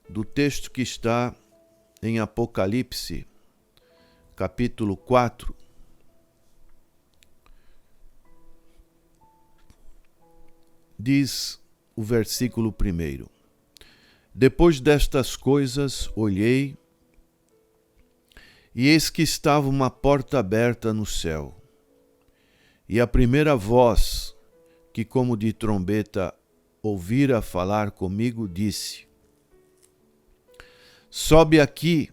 do texto que está em Apocalipse, capítulo 4. Diz o versículo 1: Depois destas coisas olhei, e eis que estava uma porta aberta no céu. E a primeira voz, que como de trombeta ouvira falar comigo, disse: Sobe aqui,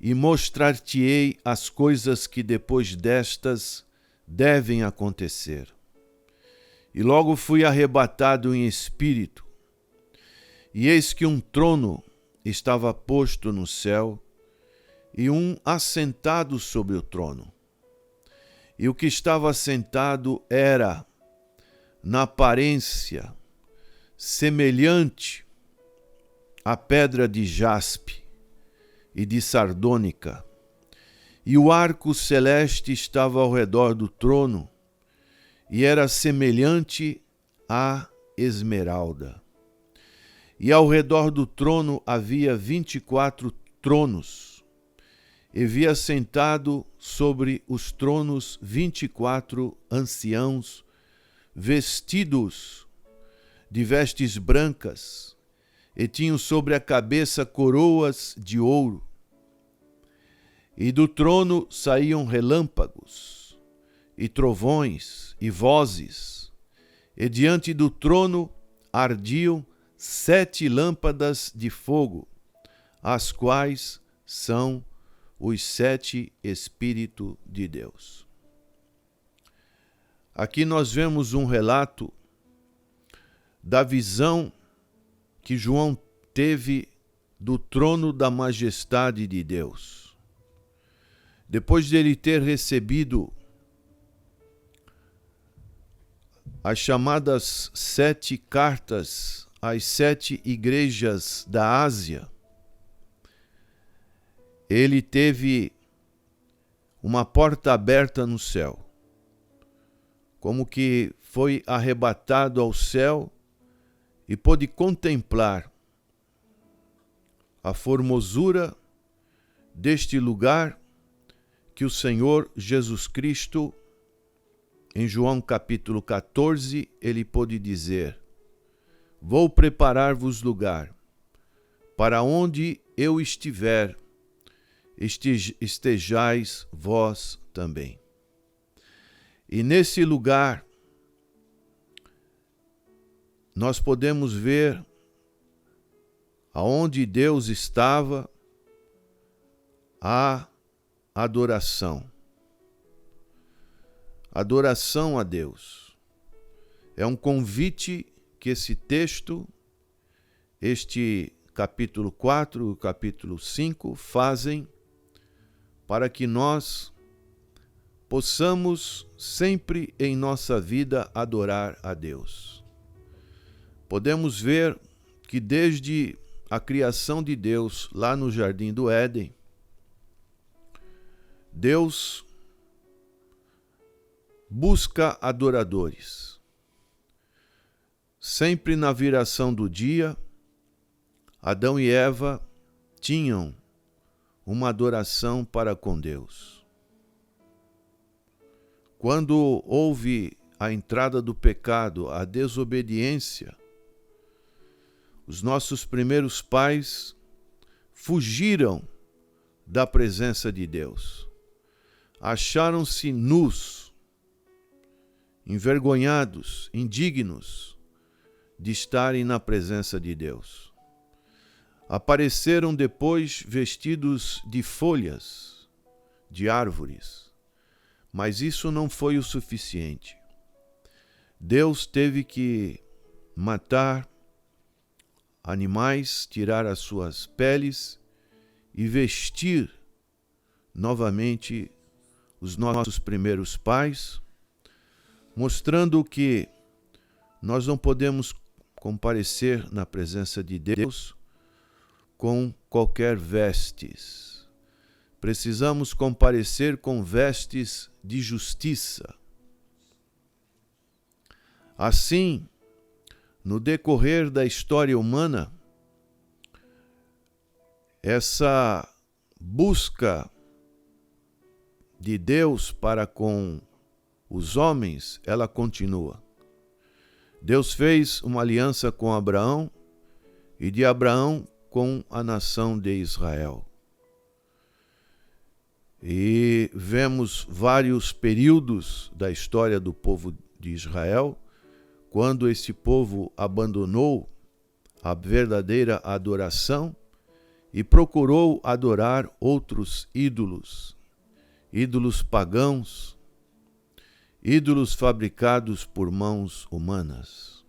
e mostrar-te-ei as coisas que depois destas devem acontecer. E logo fui arrebatado em espírito, e eis que um trono estava posto no céu, e um assentado sobre o trono. E o que estava assentado era, na aparência, semelhante à pedra de jaspe e de sardônica, e o arco celeste estava ao redor do trono, e era semelhante à esmeralda. E ao redor do trono havia 24 tronos, e via sentado sobre os tronos 24 anciãos, vestidos de vestes brancas, e tinham sobre a cabeça coroas de ouro. E do trono saíam relâmpagos, e trovões, e vozes, e diante do trono ardiam 7 lâmpadas de fogo, as quais são os 7 Espíritos de Deus. Aqui nós vemos um relato da visão que João teve do trono da majestade de Deus. Depois de ele ter recebido as chamadas 7 cartas às 7 igrejas da Ásia, ele teve uma porta aberta no céu, como que foi arrebatado ao céu e pôde contemplar a formosura deste lugar que o Senhor Jesus Cristo, em João capítulo 14, ele pôde dizer: Vou preparar-vos lugar, para onde eu estiver, estejais vós também. E nesse lugar, nós podemos ver aonde Deus estava, a adoração. Adoração a Deus. É um convite que esse texto, este capítulo 4 e o capítulo 5 fazem para que nós possamos sempre em nossa vida adorar a Deus. Podemos ver que desde a criação de Deus lá no Jardim do Éden, Deus busca adoradores. Sempre na viração do dia, Adão e Eva tinham uma adoração para com Deus. Quando houve a entrada do pecado, a desobediência, os nossos primeiros pais fugiram da presença de Deus. Acharam-se nus, envergonhados, indignos de estarem na presença de Deus. Apareceram depois vestidos de folhas de árvores, mas isso não foi o suficiente. Deus teve que matar animais, tirar as suas peles e vestir novamente os nossos primeiros pais, mostrando que nós não podemos comparecer na presença de Deus com qualquer vestes. Precisamos comparecer com vestes de justiça. Assim, no decorrer da história humana, essa busca de Deus para com os homens, ela continua. Deus fez uma aliança com Abraão e de Abraão com a nação de Israel. E vemos vários períodos da história do povo de Israel, quando esse povo abandonou a verdadeira adoração e procurou adorar outros ídolos, ídolos pagãos, ídolos fabricados por mãos humanas.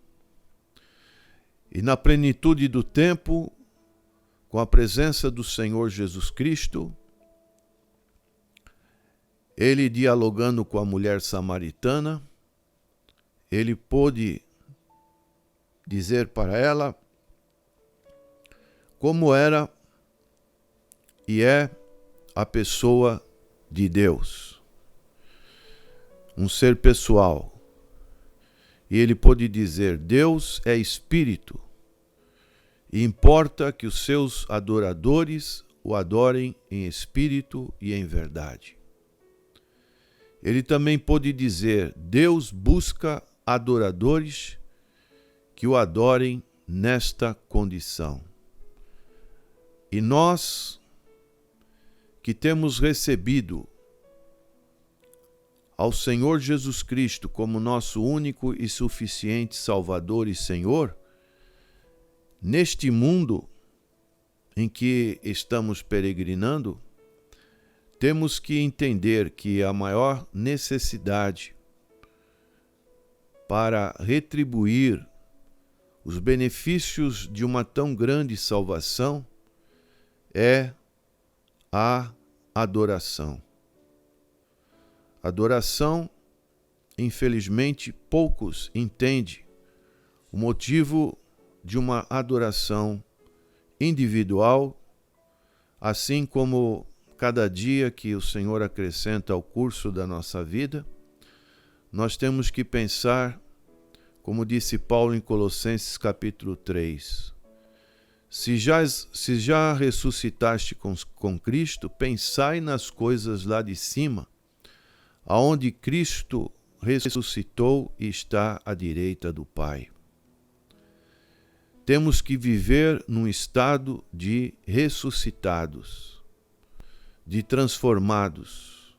E na plenitude do tempo, com a presença do Senhor Jesus Cristo, ele dialogando com a mulher samaritana, ele pôde dizer para ela como era e é a pessoa de Deus, um ser pessoal. E ele pôde dizer: Deus é espírito, e importa que os seus adoradores o adorem em espírito e em verdade. Ele também pôde dizer: Deus busca adoradores que o adorem nesta condição. E nós que temos recebido ao Senhor Jesus Cristo como nosso único e suficiente Salvador e Senhor, neste mundo em que estamos peregrinando, temos que entender que a maior necessidade para retribuir os benefícios de uma tão grande salvação é a adoração. Adoração, infelizmente, poucos entendem o motivo de uma adoração individual, assim como cada dia que o Senhor acrescenta ao curso da nossa vida, nós temos que pensar, como disse Paulo em Colossenses capítulo 3, se já ressuscitaste com Cristo, pensai nas coisas lá de cima, aonde Cristo ressuscitou e está à direita do Pai. Temos que viver num estado de ressuscitados, de transformados,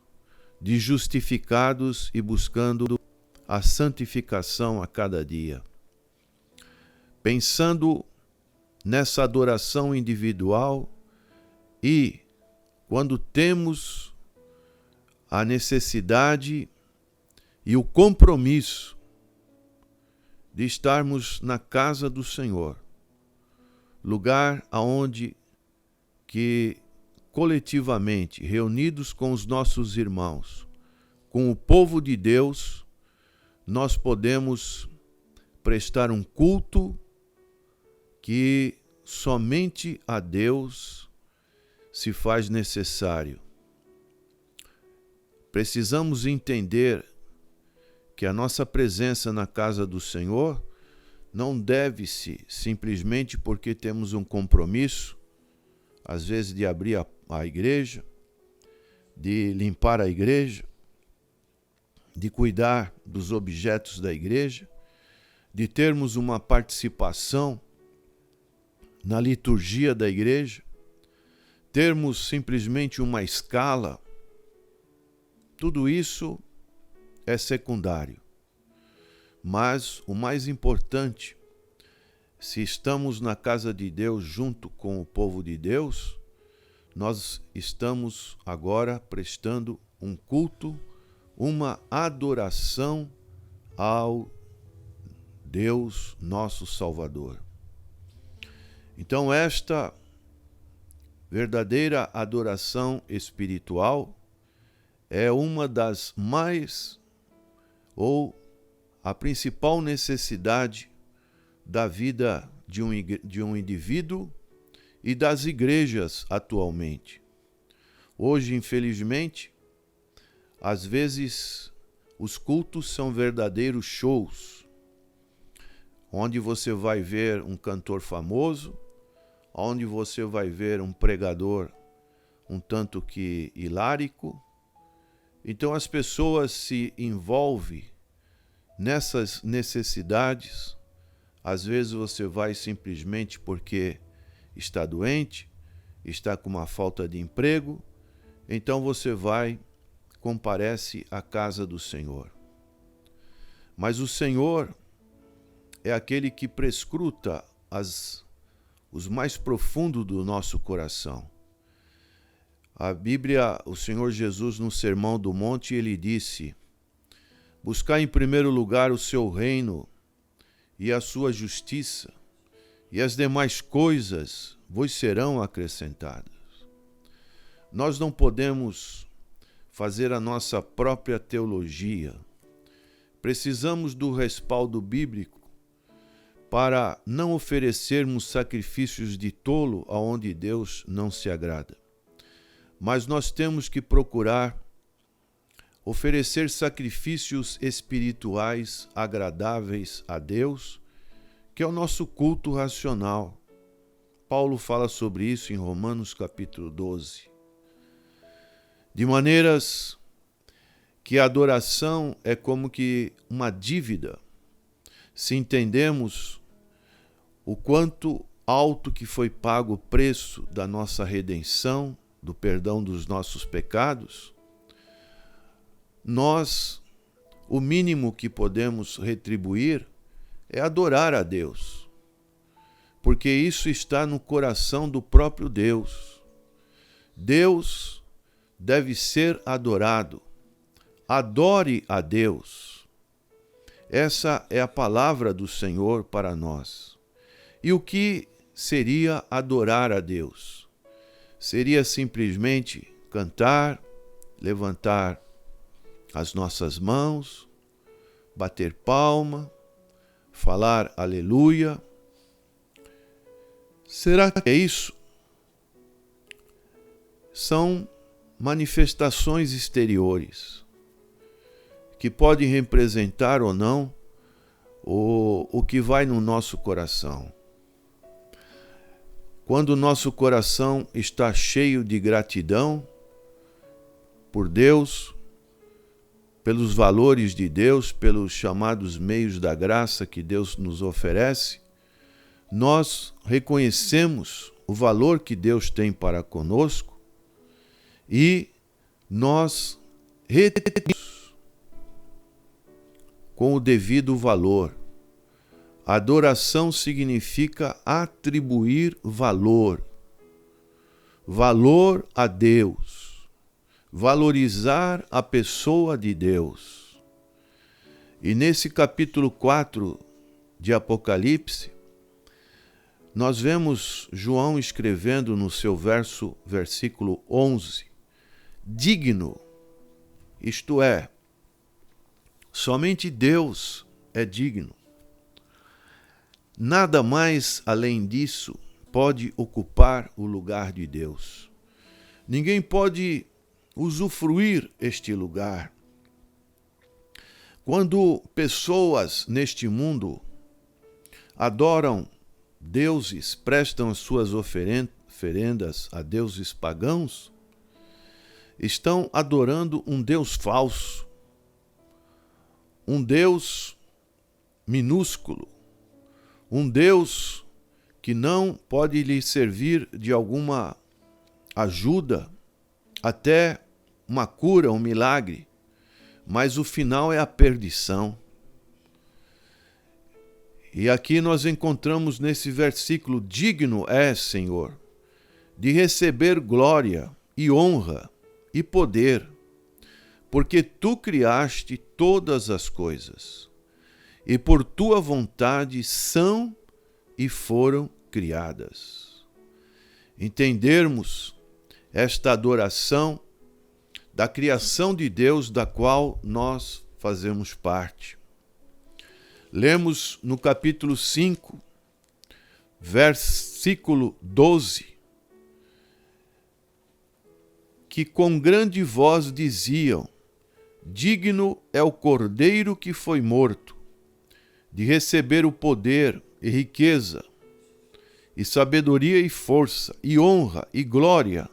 de justificados e buscando a santificação a cada dia. Pensando nessa adoração individual e, quando temos a necessidade e o compromisso de estarmos na casa do Senhor, lugar aonde que coletivamente, reunidos com os nossos irmãos, com o povo de Deus, nós podemos prestar um culto que somente a Deus se faz necessário. Precisamos entender que a nossa presença na casa do Senhor não deve-se simplesmente porque temos um compromisso, às vezes de abrir a igreja, de limpar a igreja, de cuidar dos objetos da igreja, de termos uma participação na liturgia da igreja, termos simplesmente uma escala. Tudo isso é secundário. Mas o mais importante, se estamos na casa de Deus junto com o povo de Deus, nós estamos agora prestando um culto, uma adoração ao Deus nosso Salvador. Então, esta verdadeira adoração espiritual é uma das mais, ou a principal necessidade da vida de um indivíduo e das igrejas atualmente. Hoje, infelizmente, às vezes os cultos são verdadeiros shows, onde você vai ver um cantor famoso, onde você vai ver um pregador um tanto que hilárico. Então as pessoas se envolvem nessas necessidades. Às vezes você vai simplesmente porque está doente, está com uma falta de emprego, então você vai, comparece à casa do Senhor. Mas o Senhor é aquele que prescruta os mais profundos do nosso coração. A Bíblia, o Senhor Jesus, no Sermão do Monte, ele disse: buscar em primeiro lugar o seu reino e a sua justiça, e as demais coisas vos serão acrescentadas. Nós não podemos fazer a nossa própria teologia. Precisamos do respaldo bíblico para não oferecermos sacrifícios de tolo aonde Deus não se agrada. Mas nós temos que procurar oferecer sacrifícios espirituais agradáveis a Deus, que é o nosso culto racional. Paulo fala sobre isso em Romanos capítulo 12. De maneiras que a adoração é como que uma dívida. Se entendemos o quanto alto que foi pago o preço da nossa redenção, do perdão dos nossos pecados, nós, o mínimo que podemos retribuir é adorar a Deus, porque isso está no coração do próprio Deus. Deus deve ser adorado. Adore a Deus. Essa é a palavra do Senhor para nós. E o que seria adorar a Deus? Seria simplesmente cantar, levantar as nossas mãos, bater palma, falar aleluia. Será que é isso? São manifestações exteriores que podem representar ou não o que vai no nosso coração. Quando o nosso coração está cheio de gratidão por Deus, pelos valores de Deus, pelos chamados meios da graça que Deus nos oferece, nós reconhecemos o valor que Deus tem para conosco e nós retribuímos com o devido valor. Adoração significa atribuir valor. Valor a Deus. Valorizar a pessoa de Deus. E nesse capítulo 4 de Apocalipse, nós vemos João escrevendo no seu versículo 11, digno, isto é, somente Deus é digno. Nada mais além disso pode ocupar o lugar de Deus. Ninguém pode usufruir este lugar. Quando pessoas neste mundo adoram deuses, prestam as suas oferendas a deuses pagãos, estão adorando um Deus falso, um Deus minúsculo, um Deus que não pode lhe servir de alguma ajuda, até uma cura, um milagre, mas o final é a perdição. E aqui nós encontramos nesse versículo: digno é, Senhor, de receber glória e honra e poder, porque tu criaste todas as coisas, e por tua vontade são e foram criadas. Entendermos esta adoração da criação de Deus, da qual nós fazemos parte. Lemos no capítulo 5, versículo 12, que com grande voz diziam: digno é o Cordeiro que foi morto, de receber o poder e riqueza, e sabedoria e força, e honra e glória,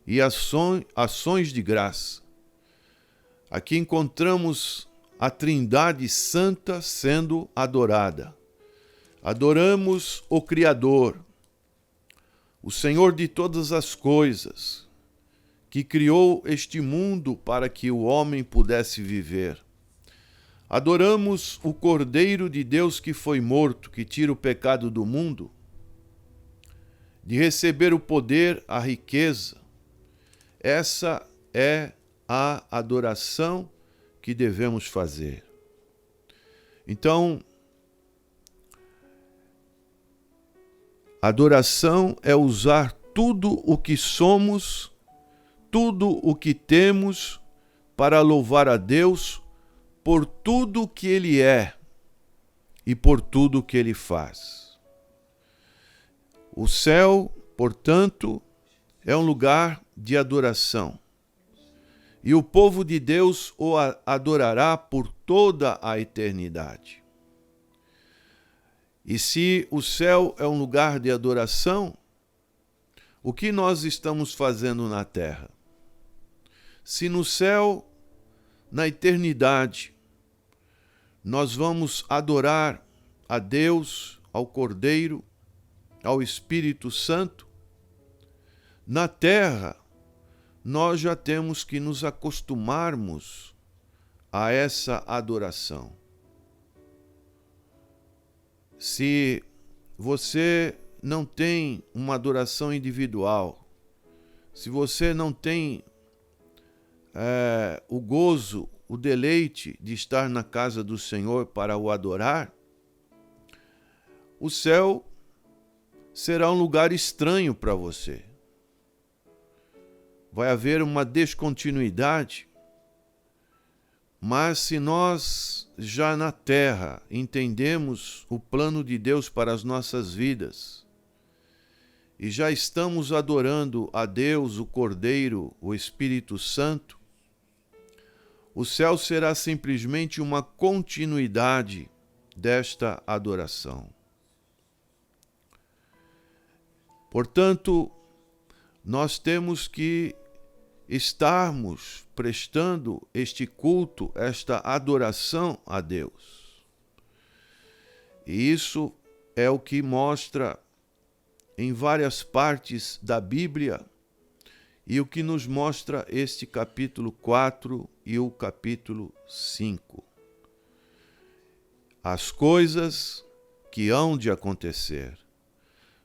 e ações de graça. Aqui encontramos a Trindade Santa sendo adorada. Adoramos o Criador, o Senhor de todas as coisas, que criou este mundo para que o homem pudesse viver. Adoramos o Cordeiro de Deus que foi morto, que tira o pecado do mundo, de receber o poder, a riqueza. Essa é a adoração que devemos fazer. Então, adoração é usar tudo o que somos, tudo o que temos, para louvar a Deus por tudo que Ele é e por tudo que Ele faz. O céu, portanto, é um lugar de adoração. E o povo de Deus o adorará por toda a eternidade. E se o céu é um lugar de adoração, o que nós estamos fazendo na terra? Se no céu, na eternidade, nós vamos adorar a Deus, ao Cordeiro, ao Espírito Santo, na terra, nós já temos que nos acostumarmos a essa adoração. Se você não tem uma adoração individual, se você não tem o gozo, o deleite de estar na casa do Senhor para o adorar, o céu será um lugar estranho para você. Vai haver uma descontinuidade, mas se nós já na terra entendemos o plano de Deus para as nossas vidas e já estamos adorando a Deus, o Cordeiro, o Espírito Santo, o céu será simplesmente uma continuidade desta adoração. Portanto, nós temos que estarmos prestando este culto, esta adoração a Deus. E isso é o que mostra em várias partes da Bíblia e o que nos mostra este capítulo 4 e o capítulo 5. As coisas que hão de acontecer.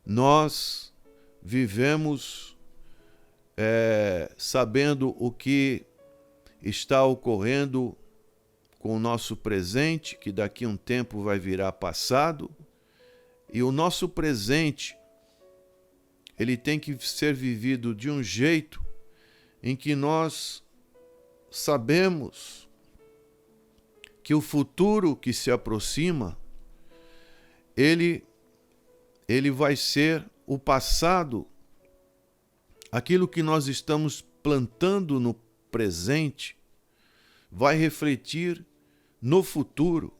Nós vivemos sabendo o que está ocorrendo com o nosso presente, que daqui a um tempo vai virar passado, e o nosso presente, ele tem que ser vivido de um jeito em que nós sabemos que o futuro que se aproxima, ele vai ser o passado. Aquilo que nós estamos plantando no presente vai refletir no futuro.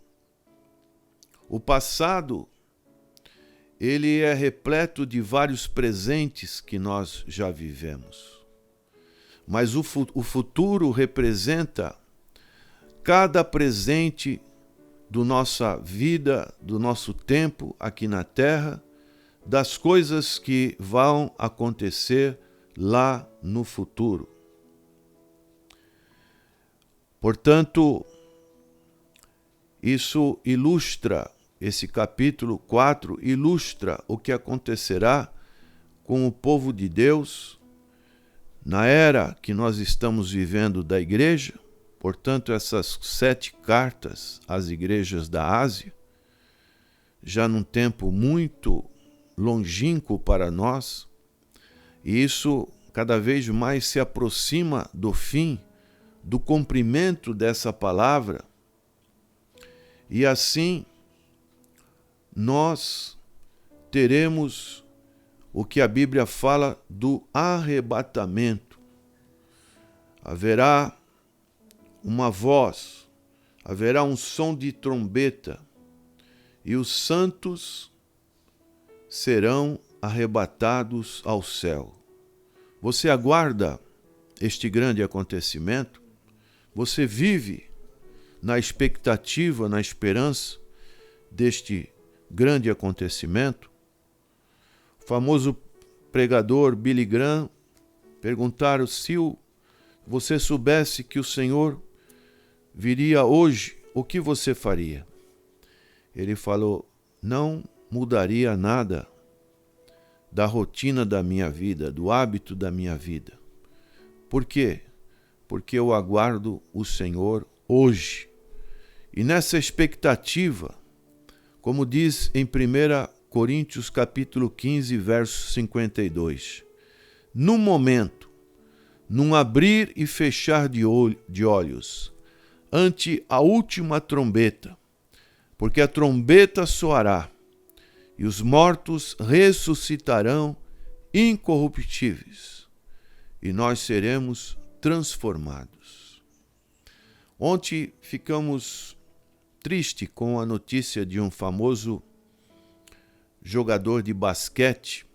O passado, ele é repleto de vários presentes que nós já vivemos. Mas o futuro representa cada presente da nossa vida, do nosso tempo aqui na Terra, das coisas que vão acontecer lá no futuro. Portanto, isso ilustra, esse capítulo 4 ilustra o que acontecerá com o povo de Deus na era que nós estamos vivendo da igreja. Portanto, essas 7 cartas às igrejas da Ásia, já num tempo muito longínquo para nós, e isso cada vez mais se aproxima do fim, do cumprimento dessa palavra, e assim nós teremos o que a Bíblia fala do arrebatamento. Haverá uma voz, haverá um som de trombeta, e os santos serão arrebatados ao céu. Você aguarda este grande acontecimento? Você vive na expectativa, na esperança deste grande acontecimento? O famoso pregador Billy Graham perguntaram: se você soubesse que o Senhor viria hoje, o que você faria? Ele falou: não mudaria nada da rotina da minha vida, do hábito da minha vida. Por quê? Porque eu aguardo o Senhor hoje. E nessa expectativa, como diz em 1 Coríntios capítulo 15, verso 52, no momento, num abrir e fechar de olhos, ante a última trombeta, porque a trombeta soará, e os mortos ressuscitarão incorruptíveis, e nós seremos transformados. Ontem ficamos tristes com a notícia de um famoso jogador de basquete,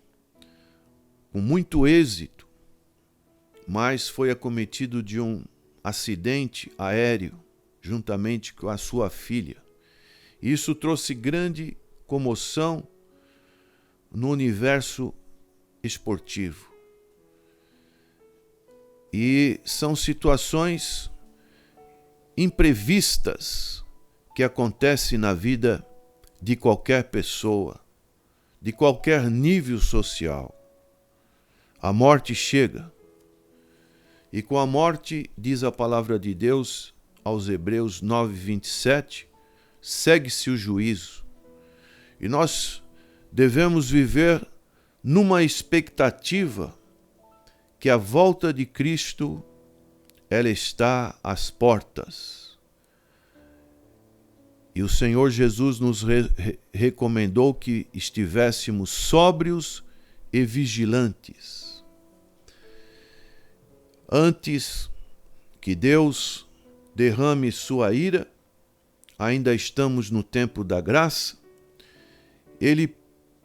com muito êxito, mas foi acometido de um acidente aéreo, juntamente com a sua filha. Isso trouxe grande comoção no universo esportivo. E são situações imprevistas que acontecem na vida de qualquer pessoa, de qualquer nível social. A morte chega. E com a morte, diz a palavra de Deus aos Hebreus 9:27, segue-se o juízo. E nós devemos viver numa expectativa que a volta de Cristo, ela está às portas. E o Senhor Jesus nos recomendou que estivéssemos sóbrios e vigilantes. Antes que Deus derrame sua ira, ainda estamos no tempo da graça, Ele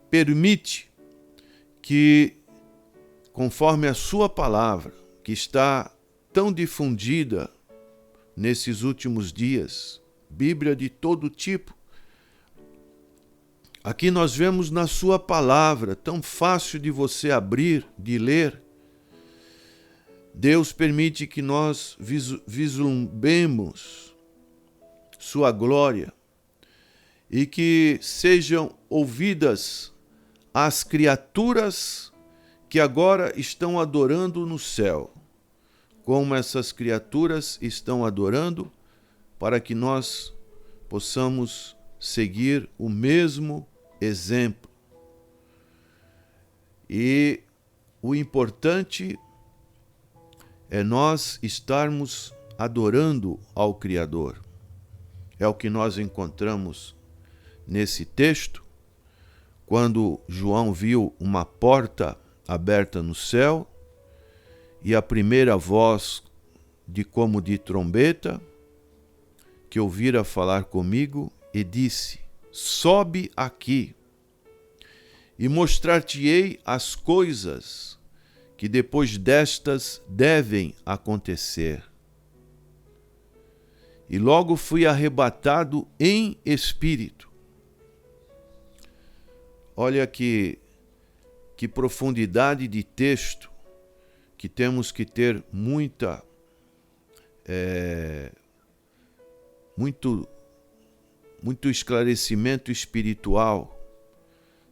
permite que, conforme a sua palavra, que está tão difundida nesses últimos dias, Bíblia de todo tipo, aqui nós vemos na sua palavra, tão fácil de você abrir, de ler, Deus permite que nós vislumbremos sua glória e que sejam ouvidas as criaturas que agora estão adorando no céu, como essas criaturas estão adorando, para que nós possamos seguir o mesmo exemplo. E o importante é nós estarmos adorando ao Criador. É o que nós encontramos nesse texto, quando João viu uma porta aberta no céu e a primeira voz como de trombeta, que ouvira falar comigo, e disse: sobe aqui e mostrar-te-ei as coisas que depois destas devem acontecer. E logo fui arrebatado em espírito. Olha que profundidade de texto, que temos que ter muito esclarecimento espiritual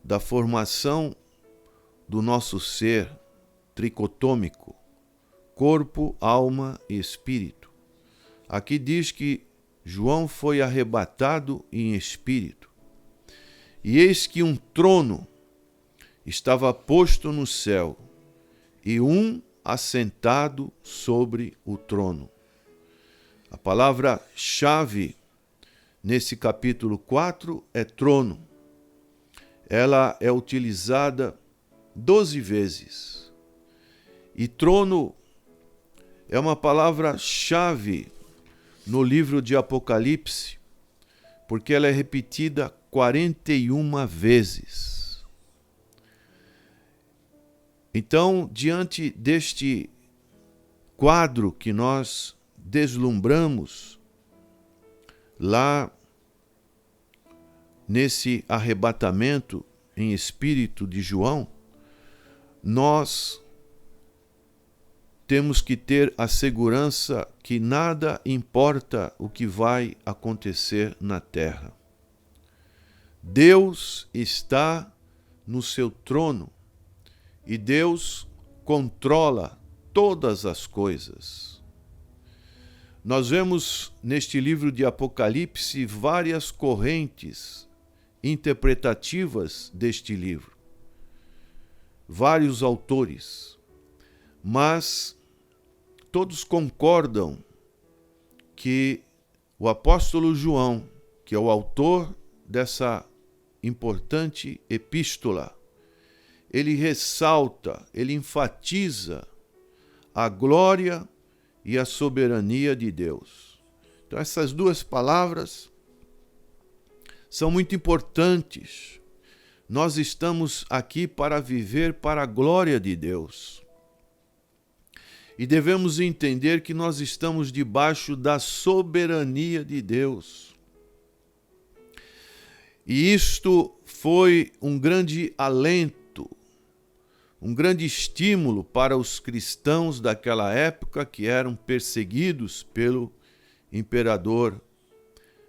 da formação do nosso ser tricotômico, corpo, alma e espírito. Aqui diz que João foi arrebatado em espírito. E eis que um trono estava posto no céu, e um assentado sobre o trono. A palavra-chave nesse capítulo 4 é trono. Ela é utilizada 12 vezes. E trono é uma palavra-chave no livro de Apocalipse, porque ela é repetida 41 vezes. Então, diante deste quadro que nós deslumbramos lá nesse arrebatamento em espírito de João, nós temos que ter a segurança que nada importa o que vai acontecer na terra. Deus está no seu trono e Deus controla todas as coisas. Nós vemos neste livro de Apocalipse várias correntes interpretativas deste livro, vários autores, mas todos concordam que o apóstolo João, que é o autor dessa importante epístola, ele ressalta, ele enfatiza a glória e a soberania de Deus. Então essas duas palavras são muito importantes. Nós estamos aqui para viver para a glória de Deus. E devemos entender que nós estamos debaixo da soberania de Deus. E isto foi um grande alento, um grande estímulo para os cristãos daquela época que eram perseguidos pelo imperador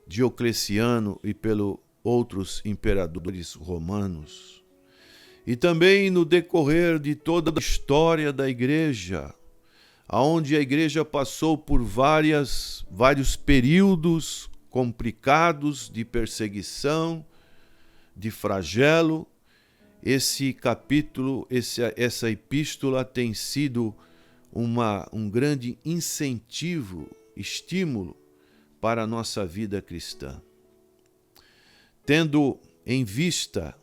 Diocleciano e pelos outros imperadores romanos. E também no decorrer de toda a história da igreja, onde a igreja passou por vários períodos complicados de perseguição, de flagelo. Esse capítulo, essa epístola tem sido um grande incentivo, estímulo para a nossa vida cristã. Tendo em vista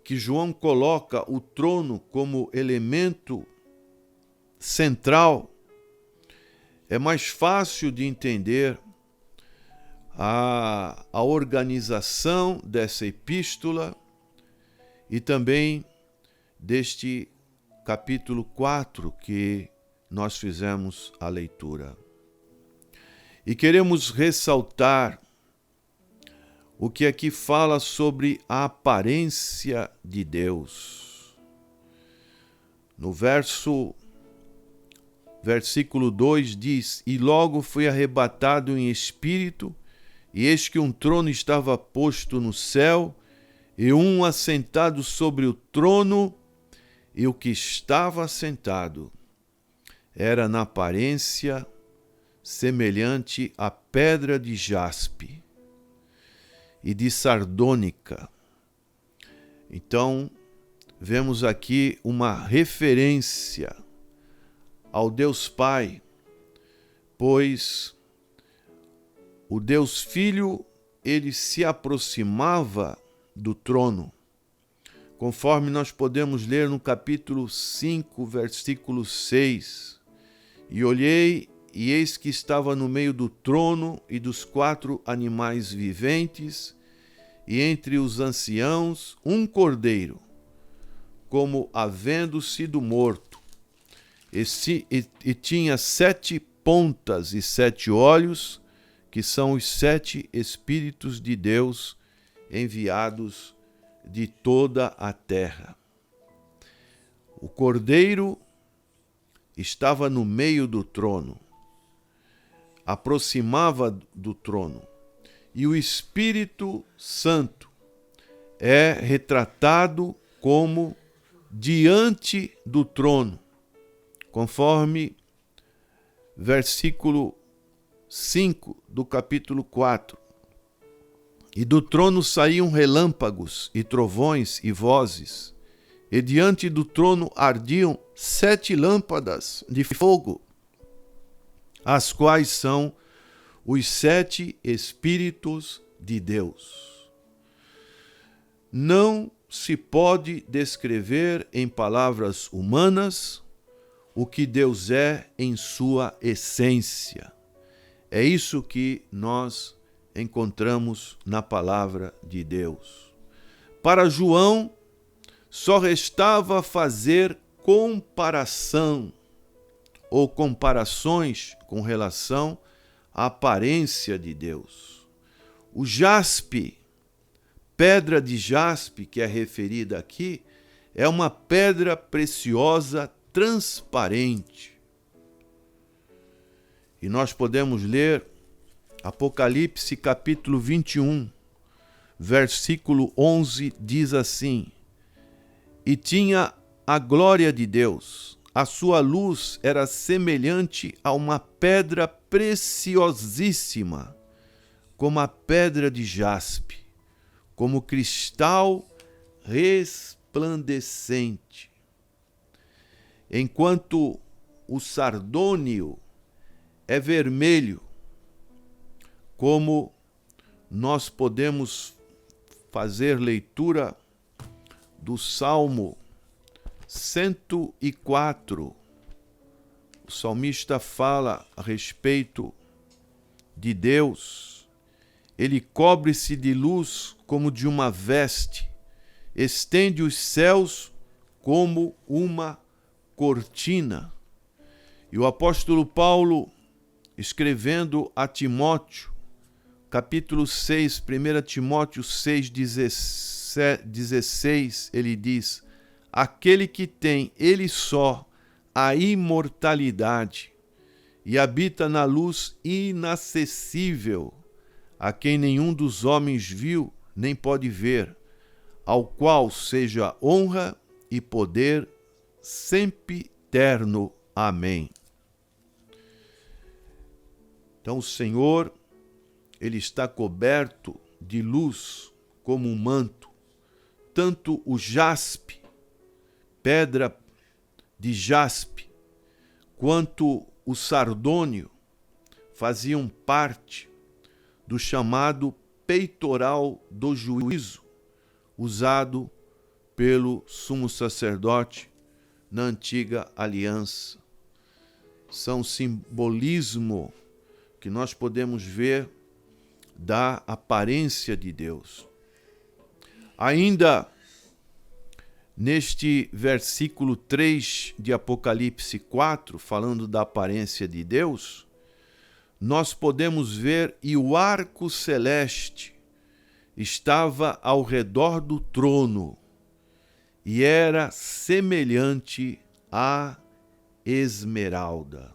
que João coloca o trono como elemento central, é mais fácil de entender a organização dessa epístola e também deste capítulo 4 que nós fizemos a leitura. E queremos ressaltar o que aqui fala sobre a aparência de Deus. No versículo 2 diz: E logo foi arrebatado em espírito, e eis que um trono estava posto no céu, e um assentado sobre o trono, e o que estava assentado era na aparência semelhante à pedra de jaspe e de sardônica. Então, vemos aqui uma referência ao Deus Pai, pois o Deus Filho, ele se aproximava do trono, conforme nós podemos ler no capítulo 5, versículo 6. E olhei, e eis que estava no meio do trono e dos 4 animais viventes, e entre os anciãos um cordeiro, como havendo sido morto, e tinha 7 pontas e 7 olhos, que são os 7 Espíritos de Deus enviados de toda a terra. O cordeiro estava no meio do trono, aproximava do trono, e o Espírito Santo é retratado como diante do trono, conforme versículo 5 do capítulo 4. E do trono saíam relâmpagos e trovões e vozes, e diante do trono ardiam 7 lâmpadas de fogo, as quais são os 7 Espíritos de Deus. Não se pode descrever em palavras humanas o que Deus é em sua essência. É isso que nós encontramos na palavra de Deus. Para João, só restava fazer comparação ou comparações com relação à aparência de Deus. O jaspe, pedra de jaspe, que é referida aqui, é uma pedra preciosa transparente. E nós podemos ler Apocalipse capítulo 21, versículo 11, diz assim: E tinha a glória de Deus, a sua luz era semelhante a uma pedra preciosíssima, como a pedra de jaspe, como cristal resplandecente. Enquanto o sardônio é vermelho, como nós podemos fazer leitura do Salmo 104. O salmista fala a respeito de Deus. Ele cobre-se de luz como de uma veste, estende os céus como uma cortina. E o apóstolo Paulo, escrevendo a Timóteo, capítulo 6, 1 Timóteo 6, 16, ele diz: aquele que tem, ele só, a imortalidade e habita na luz inacessível, a quem nenhum dos homens viu nem pode ver, ao qual seja honra e poder sempiterno. Amém. Então o Senhor, ele está coberto de luz como um manto. Tanto o jaspe, pedra de jaspe, quanto o sardônio faziam parte do chamado peitoral do juízo, usado pelo sumo sacerdote na antiga aliança. São simbolismo que nós podemos ver da aparência de Deus. Ainda neste versículo 3 de Apocalipse 4, falando da aparência de Deus, nós podemos ver e o arco celeste estava ao redor do trono e era semelhante a esmeralda.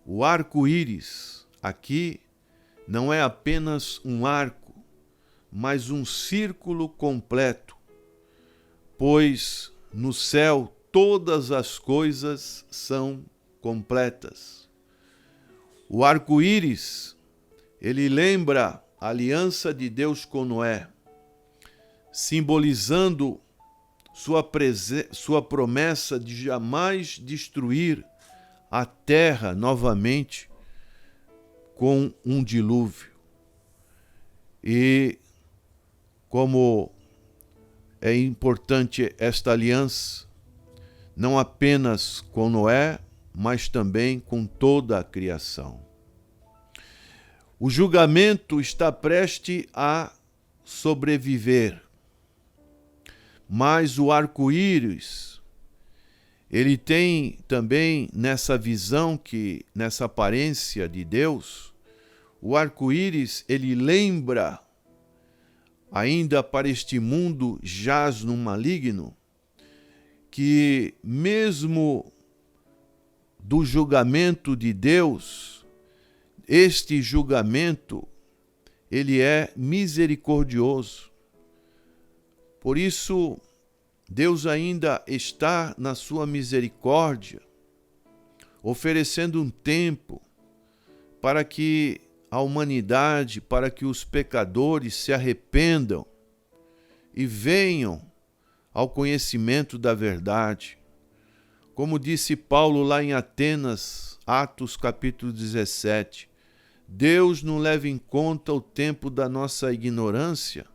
O arco-íris aqui não é apenas um arco, mas um círculo completo, pois no céu todas as coisas são completas. O arco-íris, ele lembra a aliança de Deus com Noé, simbolizando sua promessa de jamais destruir a terra novamente com um dilúvio. E como é importante esta aliança, não apenas com Noé, mas também com toda a criação. O julgamento está prestes a sobreviver, mas o arco-íris, ele tem também nessa visão, nessa aparência de Deus, o arco-íris, ele lembra, ainda para este mundo jaz no maligno, que mesmo do julgamento de Deus, este julgamento, ele é misericordioso. Por isso, Deus ainda está na sua misericórdia, oferecendo um tempo para que a humanidade, para que os pecadores se arrependam e venham ao conhecimento da verdade. Como disse Paulo lá em Atenas, Atos capítulo 17, Deus não leva em conta o tempo da nossa ignorância,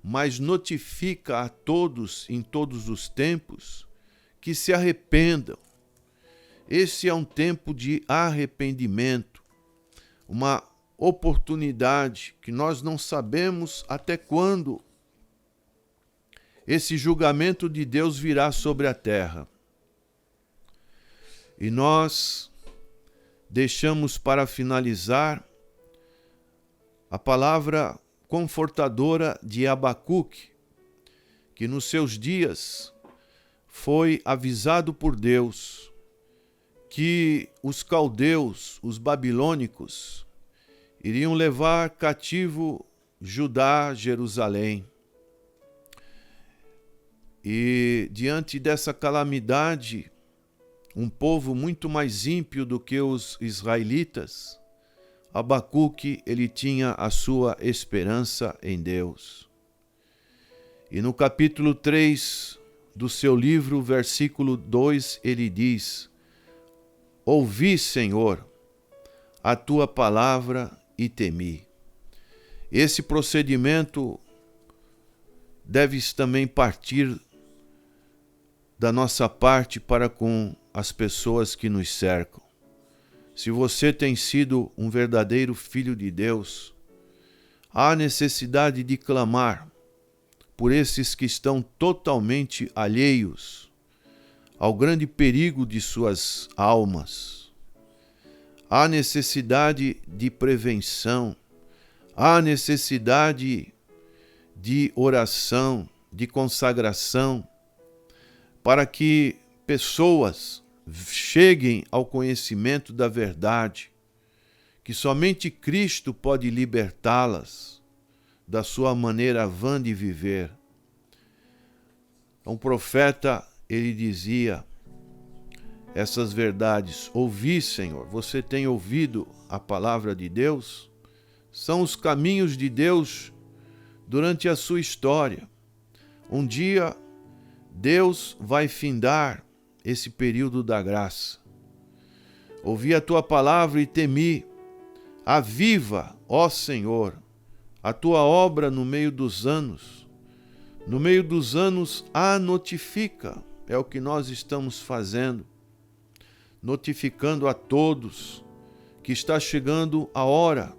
mas notifica a todos, em todos os tempos, que se arrependam. Esse é um tempo de arrependimento, uma oportunidade que nós não sabemos até quando esse julgamento de Deus virá sobre a terra. E nós deixamos para finalizar a palavra confortadora de Abacuque, que nos seus dias foi avisado por Deus que os caldeus, os babilônicos, iriam levar cativo Judá, Jerusalém. E diante dessa calamidade, um povo muito mais ímpio do que os israelitas, Abacuque, ele tinha a sua esperança em Deus. E no capítulo 3 do seu livro, versículo 2, ele diz: Ouvi, Senhor, a tua palavra e temi. Esse procedimento deve também partir da nossa parte para com as pessoas que nos cercam. Se você tem sido um verdadeiro filho de Deus, há necessidade de clamar por esses que estão totalmente alheios ao grande perigo de suas almas. Há necessidade de prevenção, há necessidade de oração, de consagração, para que pessoas cheguem ao conhecimento da verdade, que somente Cristo pode libertá-las da sua maneira vã de viver. Um profeta, ele dizia essas verdades: Ouvi, Senhor. Você tem ouvido a palavra de Deus? São os caminhos de Deus durante a sua história. Um dia, Deus vai findar esse período da graça. Ouvi a tua palavra e temi. Aviva, ó Senhor, a tua obra no meio dos anos. No meio dos anos, notifica. É o que nós estamos fazendo. Notificando a todos que está chegando a hora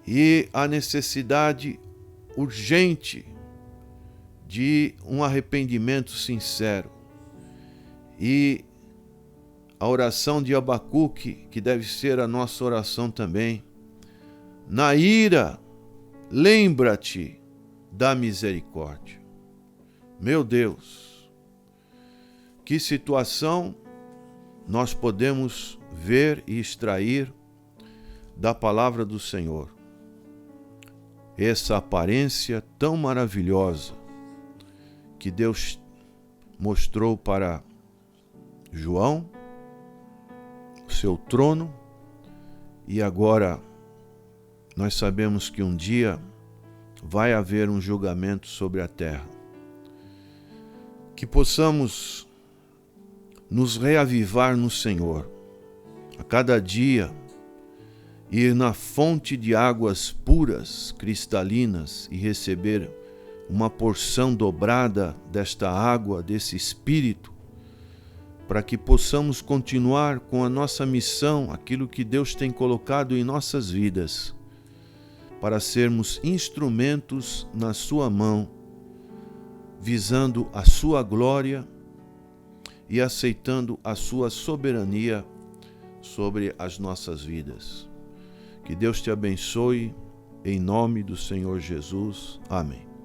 e a necessidade urgente de um arrependimento sincero. E a oração de Abacuque, que deve ser a nossa oração também: na ira, lembra-te da misericórdia. Meu Deus, que situação nós podemos ver e extrair da palavra do Senhor. Essa aparência tão maravilhosa que Deus mostrou para João, o seu trono, e agora nós sabemos que um dia vai haver um julgamento sobre a terra. Que possamos nos reavivar no Senhor, a cada dia ir na fonte de águas puras, cristalinas, e receber uma porção dobrada desta água, desse Espírito, para que possamos continuar com a nossa missão, aquilo que Deus tem colocado em nossas vidas, para sermos instrumentos na sua mão, visando a sua glória e aceitando a sua soberania sobre as nossas vidas. Que Deus te abençoe, em nome do Senhor Jesus. Amém.